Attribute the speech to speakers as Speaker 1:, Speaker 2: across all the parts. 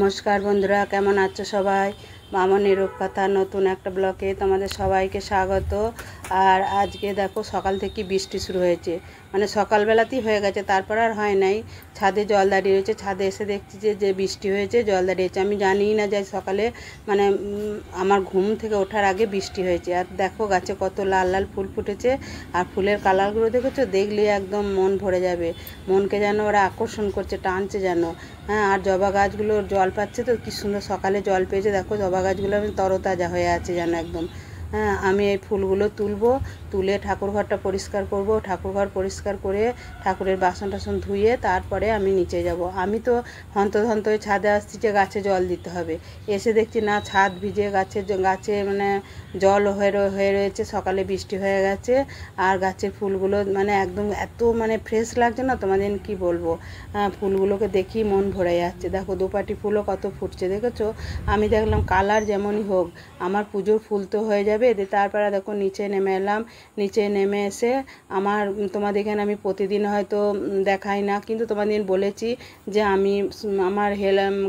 Speaker 1: নমস্কার বন্ধুরা, কেমন আছো সবাই? মামনির রূপকথা নতুন একটা ব্লগে তোমাদের সবাইকে স্বাগত। আর আজকে দেখো সকাল থেকে বৃষ্টি শুরু হয়েছে, মানে সকালবেলাতেই হয়ে গেছে, তারপর আর হয় নাই। ছাদে জল দাঁড়িয়ে রয়েছে, ছাদে এসে দেখছি যে বৃষ্টি হয়েছে, জল দাঁড়িয়েছে। আমি জানিই না যে সকালে মানে আমার ঘুম থেকে ওঠার আগে বৃষ্টি হয়েছে। আর দেখো গাছে কত লাল লাল ফুল ফুটেছে, আর ফুলের কালারগুলো দেখেছো, দেখলে একদম মন ভরে যাবে। মনকে যেন ওরা আকর্ষণ করছে, টানছে যেন। হ্যাঁ, আর জবা গাছগুলোর জল পাচ্ছে তো, কি সুন্দর সকালে জল পেয়েছে। দেখো জবা গাছগুলো আমি তরতাজা হয়ে আছে যেন একদম। হ্যাঁ, আমি এই ফুলগুলো তুলবো, তুলে ঠাকুরঘরটা পরিষ্কার করব। ঠাকুরঘর পরিষ্কার করে ঠাকুরের বাসন টাসন ধুয়ে তারপরে আমি নিচে যাব। আমি তো হন্তদন্ত হয়ে ছাদে আসছি যে গাছে জল দিতে হবে, এসে দেখছি না, ছাদ ভিজে, গাছে মানে জল হয়ে রয়েছে। সকালে বৃষ্টি হয়ে গেছে, আর গাছের ফুলগুলো মানে একদম এত মানে ফ্রেশ লাগছে না, তোমাদের কি বলবো। ফুলগুলোকে দেখি মন ভরে যাচ্ছে। দেখো দোপাটি ফুলও কত ফুটছে, দেখেছো? আমি দেখলাম কালার যেমনই হোক, আমার পুজোর ফুল তো হয়ে যাবে। তারপরে দেখো নিচে নেমে এলাম। নিচে নেমে এসে আমার তোমাদের এখানে আমি প্রতিদিন হয়তো দেখাই না, কিন্তু তোমাদের বলেছি যে আমি আমার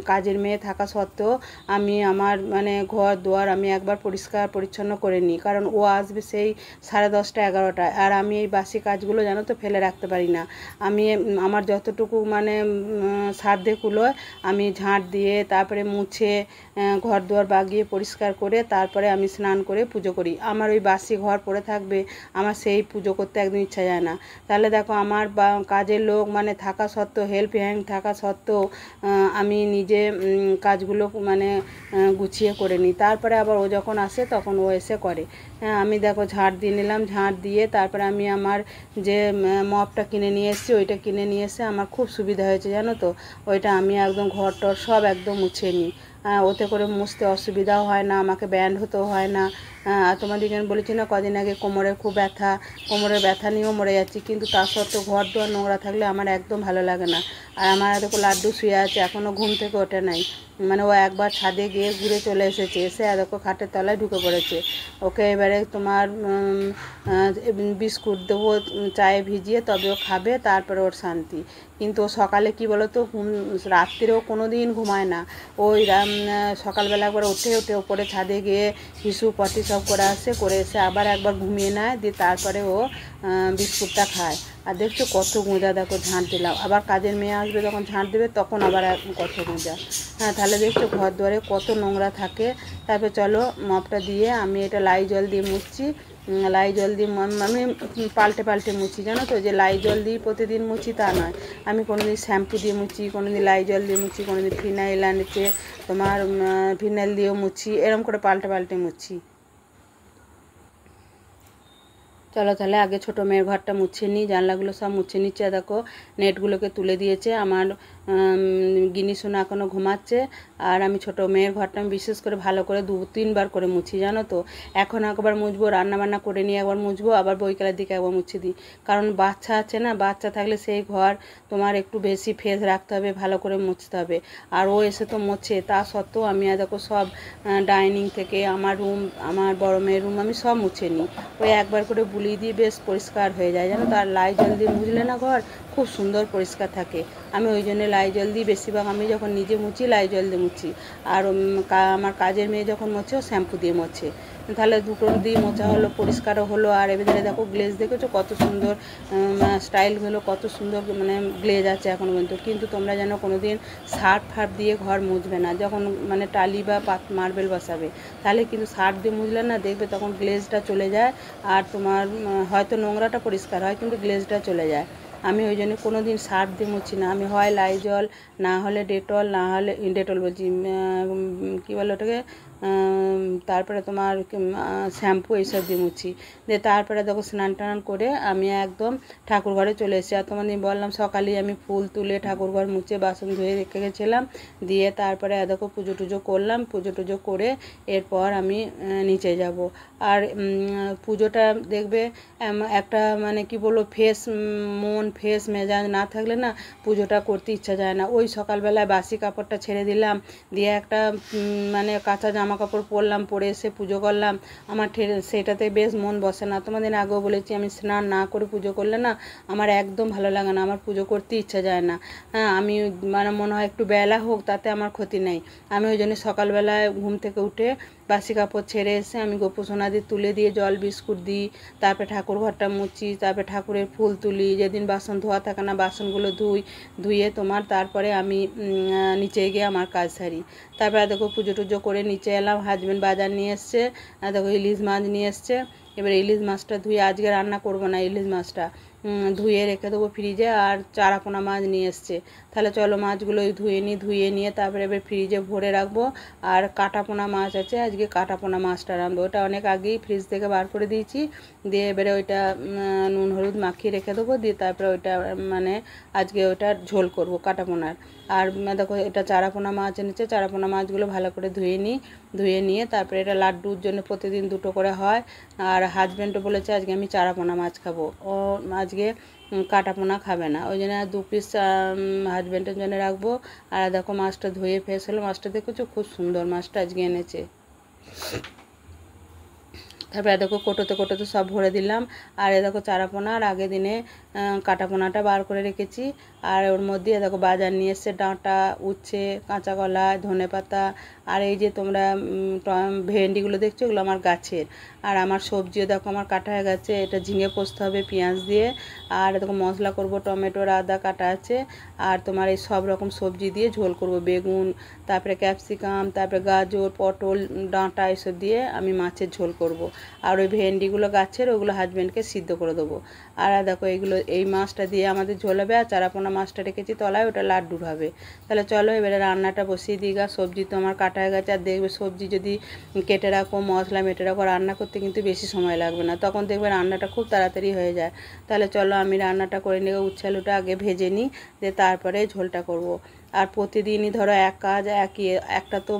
Speaker 1: কাজের মেয়ে থাকা সত্ত্বেও আমি আমার মানে ঘর দুয়ার আমি একবার পরিষ্কার পরিচ্ছন্ন করে নিই, কারণ ও আসবে সেই 10:30 11টায়। আর আমি এই বাসি কাজগুলো জানো তো ফেলে রাখতে পারি না। আমি আমার যতটুকু মানে সাধ্যে কুলোয় আমি ঝাঁট দিয়ে তারপরে মুছে ঘর দুয়ার বাগিয়ে পরিষ্কার করে তারপরে আমি স্নান করে পুজো করি। আমার ওই বাসি ঘর পড়ে থাকবে, আমার সেই পুজো করতে একদম ইচ্ছা যায় না। তাহলে দেখো আমার কাজের লোক মানে থাকা সত্ত্বেও, হেল্প হ্যান্ড থাকা সত্ত্বেও আমি নিজে কাজগুলো মানে গুছিয়ে করে নিই। তারপরে আবার ও যখন আসে তখন ও এসে করে। হ্যাঁ, আমি দেখো ঝাঁট দিয়ে নিলাম, ঝাঁট দিয়ে তারপরে আমি আমার যে মপটা কিনে নিয়ে এসেছি, ওইটা কিনে নিয়ে এসে আমার খুব সুবিধা হয়েছে জানো তো। ওইটা আমি একদম ঘর টর সব একদম মুছে নিই। ওতে করে মুছতে অসুবিধাও হয় না, আমাকে ব্যান্ড হতেও হয় না। আর তোমাদেরকে আমি বলেছি না কদিন আগে কোমরে খুব ব্যথা, কোমরের ব্যথা নিয়েও মরে যাচ্ছি, কিন্তু তার সত্ত্বেও ঘর দুয়ার নোংরা থাকলে আমার একদম ভালো লাগে না। আর আমার দেখো লাড্ডু শুয়ে আছে, এখনও ঘুম থেকে ওঠে নাই। মানে ও একবার ছাদে গিয়ে ঘুরে চলে এসেছে, এসে দেখো খাটের তলায় ঢুকে পড়েছে। ওকে এবারে তোমার বিস্কুট দেবো চায়ে ভিজিয়ে, তবে ও খাবে, তারপরে ওর শান্তি। কিন্তু ও সকালে কি বলো তো, রাত্রিরেও কোনো দিন ঘুমায় না। ওই সকালবেলা একবার উঠে ওপরে ছাদে গিয়ে হিসু পটি সব করে আসে, করে এসে আবার একবার ঘুমিয়ে নেয়, দিয়ে তারপরে ও বিস্কুটটা খায়। আর দেখছো কত গোঁজা, দেখো ঝাঁট দিলাম, আবার কাজের মেয়ে আসবে যখন ঝাঁট দেবে তখন আবার কত গোঁজা। হ্যাঁ, তাহলে দেখছো ঘর দুয়ারে কত নোংরা থাকে। তারপরে চলো মপটা দিয়ে আমি এটা লাইজল দিয়ে মুছছি। লাইজল দিয়ে আমি পাল্টে পাল্টে মুছি, জানো তো, যে লাইজল দিয়ে প্রতিদিন মুছি তা নয়। আমি কোনোদিন শ্যাম্পু দিয়ে মুছি, কোনোদিন লাইজল দিয়ে মুছি, কোনোদিন ফিনাইল আনছে তোমার ফিনাইল দিয়েও মুছি, এরম করে পাল্টে পাল্টে মুছি। চলো তাহলে আগে ছোটো মেয়ের ঘরটা মুছে নিই, জানলাগুলো সব মুছে নিচ্ছে। দেখো নেটগুলোকে তুলে দিয়েছে আমার গিনি সোনা, এখনও ঘুমাচ্ছে। আর আমি ছোটো মেয়ের ঘরটা আমি বিশেষ করে ভালো করে 2-3 বার করে মুছি, জানো তো। এখন একবার মুছবো, রান্নাবান্না করে নিয়ে একবার মুছবো, আবার বৈকালের দিকে একবার মুছে দিই। কারণ বাচ্চা আছে না, বাচ্চা থাকলে সেই ঘর তোমার একটু বেশি ফ্রেশ রাখতে হবে, ভালো করে মুছতে হবে। আর ও এসে তো মোছে, তা সত্ত্বেও আমি দেখো সব ডাইনিং থেকে আমার রুম, আমার বড় মেয়ের রুম আমি সব মুছে নিই। ওই একবার করে বুলি দিয়ে বেশ পরিষ্কার হয়ে যায়, জানো তো। আর লাইজল দিয়ে মুছলে না ঘর খুব সুন্দর পরিষ্কার থাকে। আমি ওই জন্য লাইজল দিই বেশিরভাগ, আমি যখন নিজে মুছি লাইজল দিয়ে মুছি। আর আমার কাজের মেয়ে যখন মোছে ও শ্যাম্পু দিয়ে মোছে, তাহলে দুটো দিয়ে মোছা হলো, পরিষ্কারও হলো। আর এবারে দেখো গ্লেজ দেখেছো কত সুন্দর, স্টাইলগুলো কত সুন্দর, মানে গ্লেজ আছে এখনও পর্যন্ত। কিন্তু তোমরা যেন কোনো দিন সার্ফ ফার্ফ দিয়ে ঘর মুছবে না, যখন মানে টালি বা মার্বেল বসাবে, তাহলে কিন্তু সার্ফ দিয়ে মুছলে না দেখবে তখন গ্লেজটা চলে যায়। আর তোমার হয়তো নোংরাটা পরিষ্কার হয়, কিন্তু গ্লেজটা চলে যায়। আমি ওই জন্য কোনো দিন সার্ফ দিয়ে মুছি না, আমি হয় লাইজল, না হলে ডেটল, না হলে ডেটল বলছি কী বলে ওটাকে, তারপরে তোমার শ্যাম্পু এইসব দিয়ে মুছি। দিয়ে তারপরে দেখো স্নান টান করে আমি একদম ঠাকুর ঘরে চলে এসেছি। আর তোমাদের বললাম সকালেই আমি ফুল তুলে ঠাকুর ঘর মুছে বাসন ধুয়ে রেখে গেছিলাম, দিয়ে তারপরে দেখো পুজো টুজো করলাম, পুজো টুজো করে এরপর আমি নিচে যাব। আর পুজোটা দেখবে একটা মানে কি বলবো, মন ফ্রেশ মেজাজ না থাকলে না পুজোটা করতে ইচ্ছা যায় না। ওই সকালবেলায় বাসি কাপড়টা ছেড়ে দিলাম, দিয়ে একটা মানে কাঁচা জামা জামা কাপড় পরলাম, পরে এসে পুজো করলাম, আমার সেটাতে বেশ মন বসে না। তোমাদের আগেও বলেছি আমি স্নান না করে পুজো করলে না আমার একদম ভালো লাগে না, আমার পুজো করতে ইচ্ছা যায় না। হ্যাঁ, আমি মানে মনে হয় একটু বেলা হোক তাতে আমার ক্ষতি নেই। আমি ওই জন্য সকালবেলায় ঘুম থেকে উঠে বাসি কাপড় ছেড়ে এসে আমি গোপুসোনাদি তুলে দিয়ে জল বিস্কুট দিই, তারপরে ঠাকুর ঘরটা মুছি, তারপরে ঠাকুরের ফুল তুলি, যেদিন বাসন ধোয়া থাকে না বাসনগুলো ধুয়ে তারপরে আমি নিচে গিয়ে আমার কাজ সারি। তারপরে দেখো পুজো টুজো করে নিচে এলাম, হাজব্যান্ড বাজার নিয়ে এসছে, দেখো ইলিশ মাছ নিয়ে এসছে। এবার ইলিশ মাছটা ধুয়ে আজকে রান্না করব না, ইলিশ মাছটা ধুয়ে রেখে দেবো ফ্রিজে। আর চারাপোনা মাছ নিয়ে এসছে, তাহলে চলো মাছগুলো ধুয়ে নিয়ে তারপরে এবার ফ্রিজে ভরে রাখবো। আর কাটাপোনা মাছ আছে, আজকে কাটাপোনা মাছটা রাঁধবো, ওটা অনেক আগেই ফ্রিজ থেকে বার করে দিয়েছি। দিয়ে এবারে ওইটা নুন হলুদ মাখিয়ে রেখে দেবো, দিয়ে তারপরে ওইটা মানে আজকে ওইটার ঝোল করব কাটাপোনার। আর দেখো এটা চারাপোনা মাছ এনেছে, চারাপোনা মাছগুলো ভালো করে ধুয়ে নিয়ে তারপরে এটা লাড্ডুর জন্য প্রতিদিন দুটো করে হয়। আর হাজব্যান্ডও বলেছে আজকে আমি চারাপোনা মাছ খাবো, ও আজকে কাটাপোনা খাবে না, ওই জন্য 2 পিস হাজব্যান্ডের জন্য রাখবো। আর দেখো মাছটা ধুয়ে ফ্রেশ হলো, মাছটা দেখেছো খুব সুন্দর মাছটা আজকে এনেছে। তারপরে দেখো কোটোতে সব ভরে দিলাম। আর দেখো চারাপোনা আর আগের দিনে কাটাপোনাটা বার করে রেখেছি। আর ওর মধ্যে দেখো বাজার নিয়ে এসছে ডাঁটা, উচ্ছে, কাঁচা কলা, ধনেপাতা। আর এই যে তোমরা ভেন্ডিগুলো দেখছো এগুলো আমার গাছের। আর আমার সবজিও দেখো আমার কাটা হয়ে গেছে, এটা ঝিঙে পোস্ত হবে পেঁয়াজ দিয়ে। আর দেখো মশলা করব, টমেটোর আদা কাটা আছে। আর তোমার এই সব রকম সবজি দিয়ে ঝোল করব, বেগুন, তারপরে ক্যাপসিকাম, তারপরে গাজর, পটল, ডাঁটা এসব দিয়ে আমি মাছের ঝোল করব। আর ওই ভেন্ডিগুলো গাছের ওগুলো হাজব্যান্ডকে সিদ্ধ করে দেবো। আর দেখো এই মাছটা দিয়ে আমাদের ঝোল হবে। আর চারাপোনা মাছটা রেখেছি তলায়, ওটা লাড্ডুর হবে। তাহলে চলো এবারে রান্নাটা বসিয়ে দিই গা। সবজি তো আমার কাটা হয়ে গেছে। আর দেখবে সবজি যদি কেটে রাখো, মশলা মেটে রাখো, রান্না করতে কিন্তু বেশি সময় লাগবে না, তখন দেখবে রান্নাটা খুব তাড়াতাড়ি হয়ে যায়। তাহলে চলো আমি রান্নাটা করে নিয়ে উচ্ছে আলুটা আগে ভেজে নিই, দিয়ে তারপরে ঝোলটা করব। আর প্রতিদিনই ধরো এক কাজ একটা তো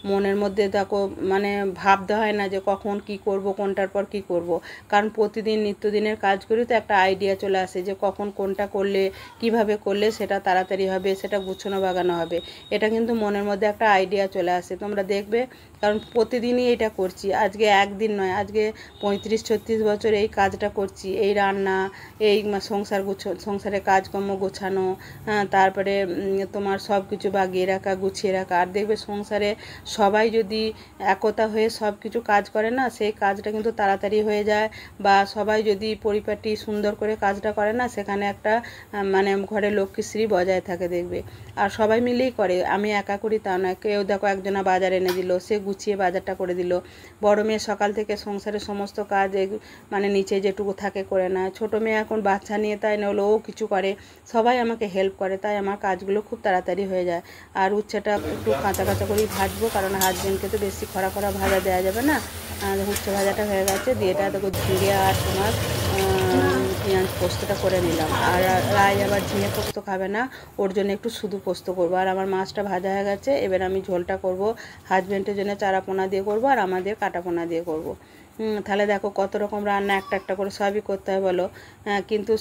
Speaker 1: মনের মধ্যে দেখো মানে ভাবতে হয় না যে কখন কি করব, কোনটার পর কি করব। কারণ প্রতিদিন নিত্যদিনের কাজ করি তো একটা আইডিয়া চলে আসে যে কখন কোনটা করলে কিভাবে করলে সেটা তাড়াতাড়ি হবে, সেটা গুছানো বাগানো হবে। এটা কিন্তু মনের মধ্যে একটা আইডিয়া চলে আসে, তোমরা দেখবে। কারণ প্রতিদিনই এটা করছি, আজকে একদিন নয়, আজকে 35-36 বছর এই কাজটা করছি, এই রান্না, এই সংসারে কাজকর্ম গোছানো, তারপরে তোমার সব কিছু বাগিয়ে রাখা, গুছিয়ে রাখা। আর দেখবে সংসারে সবাই যদি একতা হয়ে সব কিছু কাজ করে না, সেই কাজটা কিন্তু তাড়াতাড়ি হয়ে যায়। বা সবাই যদি পরিপাটি সুন্দর করে কাজটা করে না, সেখানে একটা মানে ঘরে লক্ষ্মীশ্রী বজায় থাকে দেখবে। আর সবাই মিলেই করে, আমি একা করি তা নয়। কেউ দেখো একজনা বাজার এনে দিল, সে গুছিয়ে বাজারটা করে দিল। বড় মেয়ে সকাল থেকে সংসারের সমস্ত কাজ মানে নিচে যেটুকু থাকে করে না। ছোটো মেয়ে এখন বাচ্চা নিয়ে তাই নইলে ও কিছু করে, সবাই আমাকে হেল্প করে, তাই আমার কাজগুলো খুব তাড়াতাড়ি হয়ে যায়। আর উচ্ছেটা একটু কাঁচা করেই ভাজবো, কারণ হাজবেন্ডকে তো বেশি খরা ভাজা দেওয়া যাবে না। উচ্ছে ভাজাটা হয়ে গেছে, দিয়ে এটা দেখো ঝিঙে আর তোমার পেঁয়াজ পোস্তটা করে নিলাম। আর রায় আবার ঝিঙে পোস্ত খাবে না, ওর জন্য একটু শুধু পোস্ত করবো। আর আমার মাছটা ভাজা হয়ে গেছে, এবার আমি ঝোলটা করব। হাজবেন্ডের জন্য চারাপোনা দিয়ে করব, আর আমাদের কাটাপোনা দিয়ে করব। তাহলে দেখো কত রকম রান্না একটা করে সবই করতে হয় বলো। কিন্তু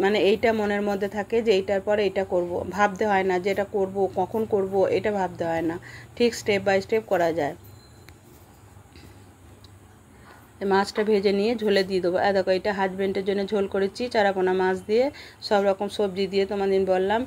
Speaker 1: মানে এইটা মনের মধ্যে থাকে যে এইটার পরে এইটা করব, ভাবতে হয় না যে এটা করব কখন করব, এটা ভাবতে হয় না, ঠিক স্টেপ বাই স্টেপ করা যায়। মাছটা ভেজে নিয়ে ঝোলে দিয়ে দেবো। দেখো এটা হাজব্যান্ডের জন্য ঝোল করেছি চারাপোনা মাছ দিয়ে, সব রকম সবজি দিয়ে তোমাদের বললাম।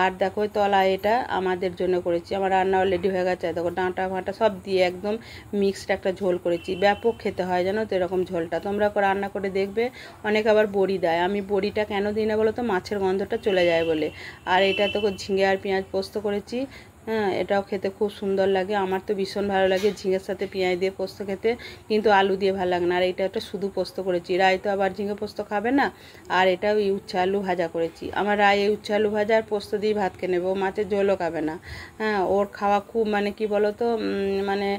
Speaker 1: আর দেখো তলা এটা আমাদের জন্য করেছি, আমার রান্না অলরেডি হয়ে গেছে। দেখো ডাঁটা ফাঁটা সব দিয়ে একদম মিক্সড একটা ঝোল করেছি, ব্যাপক খেতে হয় জানো তো এরকম ঝোলটা, তোমরা রান্না করে দেখবে। অনেক আবার বড়ি দেয়, আমি বড়িটা কেন দিই না বলো তো, মাছের গন্ধটা চলে যায় বলে। আর এটা তো ঝিঙে আর পেঁয়াজ পোস্ত করেছি, এটাও খেতে খুব সুন্দর লাগে, আমার তো ভীষণ ভালো লাগে ঝিঙের সাথে পেঁয়াজ দিয়ে পোস্ত খেতে, কিন্তু আলু দিয়ে ভালো লাগে না। আর এটা একটা শুধু পোস্ত করেছি, রায় তো আবার ঝিঙে পোস্ত খাবে না। আর এটাও এই উচ্ছে আলু ভাজা করেছি, আমার রায় এই উচ্ছে আলু ভাজা আর পোস্ত দিয়ে ভাত খেয়ে নেবে, ও মাছের ঝোলও খাবে না। ওর খাওয়া খুব মানে কি বলো তো মানে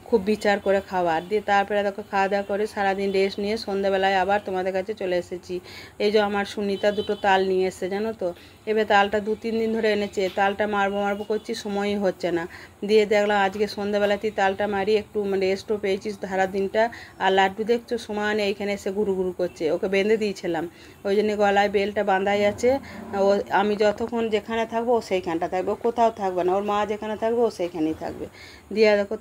Speaker 1: খুব বিচার করে খাওয়া। দিয়ে তারপরে দেখো খাওয়া দাওয়া করে সারাদিন রেস্ট নিয়ে সন্ধ্যাবেলায় আবার তোমাদের কাছে চলে এসেছি। এই যে আমার সুনিতা দুটো তাল নিয়ে এসেছে জানো তো, এবার তালটা 2-3 দিন ধরে এনেছে, তালটা মারবো করছি, সময়ই হচ্ছে না। দিয়ে দেখলাম আজকে সন্ধ্যাবেলাতেই তালটা মারি, একটু রেস্টও পেয়েছি সারা দিনটা। আর লাড্ডু দেখছো সমানে এইখানে এসে ঘুরু ঘুরু করছে, ওকে বেঁধে দিয়েছিলাম, ওই জন্য গলায় বেলটা বাঁধাই আছে। ও আমি যতক্ষণ যেখানে থাকবো ও সেইখানটা থাকবে, ও কোথাও থাকবে না, ওর মা যেখানে থাকবে ও সেইখানেই থাকবে। দিয়ে দেখো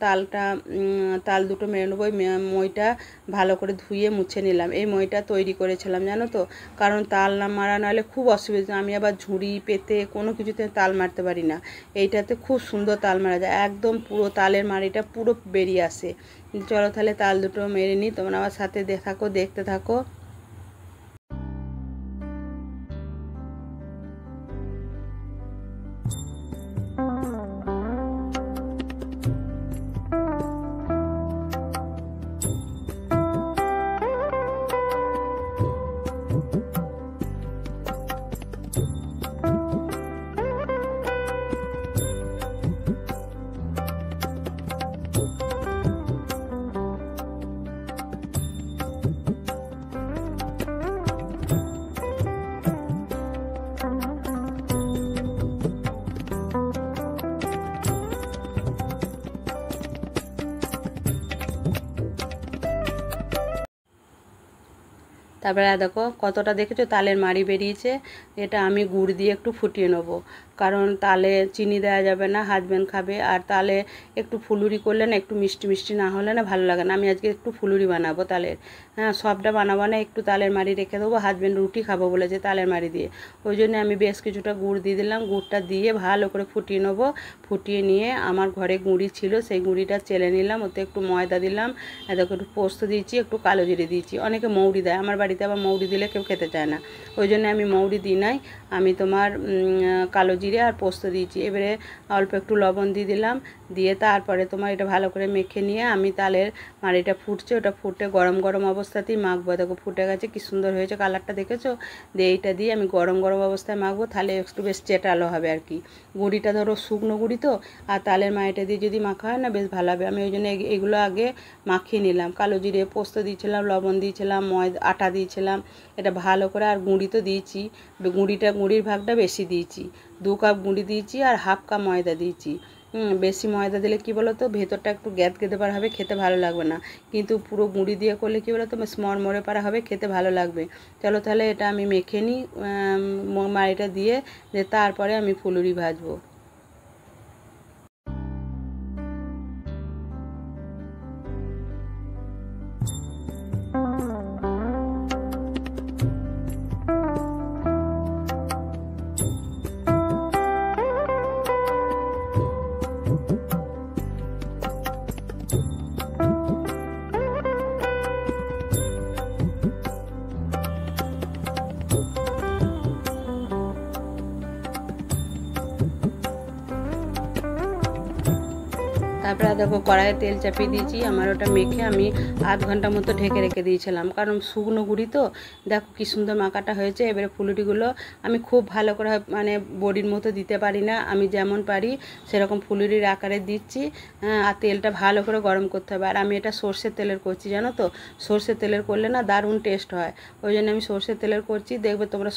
Speaker 1: তাল দুটো মেরে নেবো। ওই মইটা ভালো করে ধুয়ে মুছে নিলাম। এই মইটা তৈরি করেছিলাম জানো তো, কারণ তাল না মারা নাহলে খুব অসুবিধা। আমি আবার ঝুড়ি পেতে কোনো কিছুতে তাল মারতে পারি না, এইটাতে খুব সুন্দর তাল মারা যায়, একদম পুরো তালের মাড়িটা পুরো বেরিয়ে আসে। চলো তাহলে তাল দুটো মেরে নিই, তোমরা আমার সাথে থাকো, দেখতে থাকো। তারপরে দেখো কতটা দেখেছো তালের মাড়ি বেরিয়েছে। এটা আমি গুড় দিয়ে একটু ফুটিয়ে নেবো, কারণ তালে চিনি দেওয়া যাবে না, হাজব্যান্ড খাবে। আর তালে একটু ফুলুরি করলে না, একটু মিষ্টি মিষ্টি না হলে না ভালো লাগে না। আমি আজকে একটু ফুলুরি বানাবো তালের, হ্যাঁ সবটা বানাবো না, একটু তালের মাড়ি রেখে দেবো, হাজব্যান্ড রুটি খাবো বলেছে তালের মাড়ি দিয়ে। ওই জন্য আমি বেশ কিছুটা গুড় দিয়ে দিলাম, গুড়টা দিয়ে ভালো করে ফুটিয়ে নেবো। ফুটিয়ে নিয়ে আমার ঘরে গুঁড়ি ছিল, সেই গুঁড়িটা চেলে নিলাম, ওতে একটু ময়দা দিলাম, দেখো একটু পোস্ত দিয়েছি, একটু কালো জিরে দিয়েছি। অনেকে মৌরি দেয়, আমার বাড়িতে আবার মৌরি দিলে কেউ খেতে চায় না, ওই জন্য আমি মৌরি দিই নাই, আমি তোমার কালো জিরে আর পোস্ত দিয়েছি। এবারে অল্প একটু লবণ দিয়ে দিলাম, দিয়ে তারপরে তোমার এটা ভালো করে মেখে নিয়ে আমি তালের মাড়িটা ফুটছে, ওটা ফুটে গরম গরম অবস্থাতেই মাখবো। দেখো ফুটে গেছে, কি সুন্দর হয়েছে কালারটা দেখেছো। দিয়ে এইটা দিয়ে আমি গরম গরম অবস্থায় মাখবো, তাহলে একটু বেশ চেটালো হবে আর কি। গুঁড়িটা ধরো শুকনো গুঁড়ি তো, আর তালের মাড়িটা দিয়ে যদি মাখা হয় না বেশ ভালো হবে। আমি ওই জন্য এগুলো আগে মাখিয়ে নিলাম, কালো জিরে পোস্ত দিয়েছিলাম, লবণ দিয়েছিলাম, আটা দিয়েছিলাম, এটা ভালো করে। আর গুঁড়ি তো দিয়েছি, গুঁড়ির ভাগটা বেশি দিয়েছি, 2 কাপ গুঁড়ি দিয়েছি আর হাফ কাপ ময়দা দিয়েছি। বেশি ময়দা দিলে কি বলো তো, ভেতরটা একটু গ্যাদ গেদে পারা হবে, খেতে ভালো লাগবে না। কিন্তু পুরো গুঁড়ি দিয়ে করলে কি বলো তো, মরে পারা হবে, খেতে ভালো লাগবে। চলো তাহলে এটা আমি মেখে নিই মাড়িটা দিয়ে, তারপরে আমি ফুলুরি ভাজবো। তারপরে দেখো কড়াইয়ে তেল চাপিয়ে দিয়েছি, আমার ওটা মেখে আমি আধ ঘন্টা মতো ঢেকে রেখে দিয়েছিলাম, কারণ শুকনো গুঁড়ি তো। দেখো কি সুন্দর মাখাটা হয়েছে। এবারে ফুলুরিগুলো আমি খুব ভালো করে বড়ির মতো দিতে পারি না, আমি যেমন পারি সেরকম ফুলুরির আকারে দিচ্ছি। আর তেলটা ভালো করে গরম করতে হবে। আর আমি এটা সর্ষের তেলের করছি জানো তো, সর্ষের তেলের করলে না দারুণ টেস্ট হয়, ওই জন্য আমি সর্ষের তেলের করছি। দেখবে তোমরা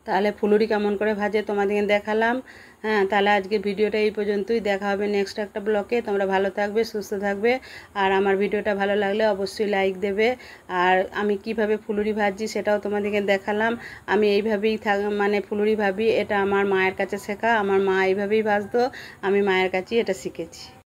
Speaker 1: তাহলে ফুলুরি কেমন করে ভাজে তোমাদেরকে দেখালাম। হ্যাঁ তাহলে আজকে ভিডিওটা এই পর্যন্তই, দেখা হবে নেক্সট একটা ব্লগে। তোমরা ভালো থাকবে, সুস্থ থাকবে। আর আমার ভিডিওটা ভালো লাগলে অবশ্যই লাইক দেবে। আর আমি কিভাবে ফুলুরি ভাজি সেটাও তোমাদেরকে দেখালাম। আমি এইভাবেই ফুলুরি ভাবি, এটা আমার মায়ের কাছে শেখা, আমার মা এইভাবেই ভাজতো, আমি মায়ের কাছেই এটা শিখেছি।